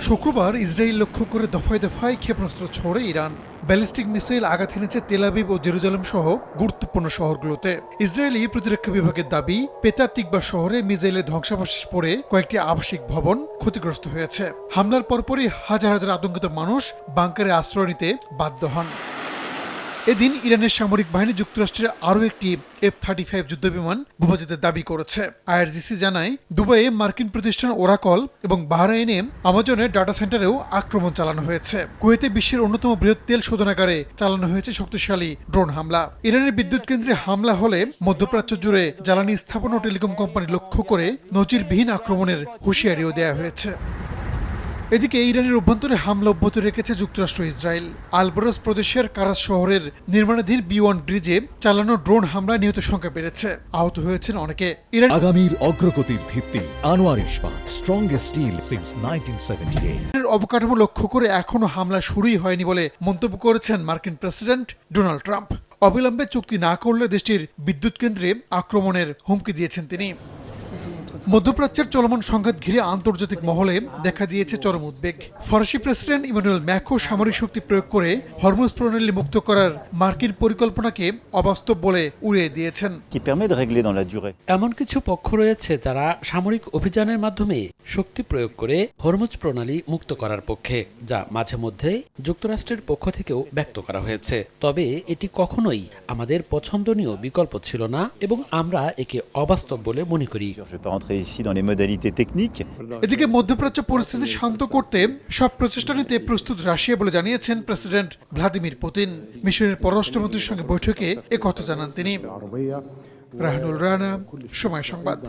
শুক্রবার ইসরায়েল লক্ষ্য করে দফায় দফায় ক্ষেপণাস্ত্র ছোড়ে ইরান। ব্যালিস্টিক মিসাইল আঘাত হেনেছে তেল আবিব ও জেরুজালেম সহ গুরুত্বপূর্ণ শহরগুলোতে। ইসরায়েলি প্রতিরক্ষা বিভাগের দাবি, পেতা তিকবা শহরে মিসাইলের ধ্বংসাবশেষ পড়ে কয়েকটি আবাসিক ভবন ক্ষতিগ্রস্ত হয়েছে। হামলার পরপরই হাজার হাজার আতঙ্কিত মানুষ বাংকারে আশ্রয় নিতে বাধ্য হন। এদিন ইরানের সামরিক বাহিনী যুক্তরাষ্ট্রের আরও একটি F-35 যুদ্ধবিমান ভূপাতিতের দাবি করেছে। আইআরজিসি জানায়, দুবাইয়ে মার্কিন প্রতিষ্ঠান ওরাকল এবং বাহরাইনে আমাজনের ডাটা সেন্টারেও আক্রমণ চালানো হয়েছে। কুয়েতে বিশ্বের অন্যতম বৃহৎ তেল শোধনাগারে চালানো হয়েছে শক্তিশালী ড্রোন হামলা। ইরানের বিদ্যুৎ কেন্দ্রে হামলা হলে মধ্যপ্রাচ্য জুড়ে জ্বালানি স্থাপন ও টেলিকম কোম্পানি লক্ষ্য করে নজিরবিহীন আক্রমণের হুঁশিয়ারিও দেওয়া হয়েছে। এদিকে ইরানের অভ্যন্তরে হামলা অব্যাহত রেখেছে যুক্তরাষ্ট্র ইসরায়েল। আলবরজ প্রদেশের কারাস শহরের নির্মাণাধীন B1 ব্রিজে চালানো ড্রোন হামলায় নিহত সংখ্যা বেড়েছে, আহত হয়েছেন অনেকে। আগামীর অগ্রগতির ভিত্তি আনোয়ার ইস্পাত, স্ট্রংগেস্ট স্টিল সিন্স 1978। ইরানের অবকাঠামো লক্ষ্য করে এখনো হামলা শুরুই হয়নি বলে মন্তব্য করেছেন মার্কিন প্রেসিডেন্ট ডোনাল্ড ট্রাম্প। অবিলম্বে চুক্তি না করলে দেশটির বিদ্যুৎ কেন্দ্রে আক্রমণের হুমকি দিয়েছেন তিনি। মধ্যপ্রাচ্যের চলমান সংঘাত ঘিরে আন্তর্জাতিক মহলে দেখা দিয়েছে চরম উদ্বেগ। ফরাসি প্রেসিডেন্ট ইমানুয়েল ম্যাক্রো সামরিক শক্তি প্রয়োগ করে হরমুজ প্রণালী মুক্ত করার মার্কিন পরিকল্পনাকে অবাস্তব বলে উড়িয়ে দিয়েছেন। এমন কিছু পক্ষ রয়েছে যারা সামরিক অভিযানের মাধ্যমে শক্তি প্রয়োগ করে হরমুজ প্রণালী মুক্ত করার পক্ষে, যা মাঝে মধ্যে যুক্তরাষ্ট্রের পক্ষ থেকেও ব্যক্ত করা হয়েছে। তবে এটি কখনোই আমাদের পছন্দনীয় বিকল্প ছিল না এবং আমরা একে অবাস্তব বলে মনে করি। এদিকে মধ্যপ্রাচ্য পরিস্থিতি শান্ত করতে সব প্রচেষ্টা নিতে প্রস্তুত রাশিয়া বলে জানিয়েছেন প্রেসিডেন্ট ভ্লাদিমির পুতিন। মিশরের পররাষ্ট্রমন্ত্রীর সঙ্গে বৈঠকে একথা জানান তিনি। রাহানুল রানা, সময় সংবাদ।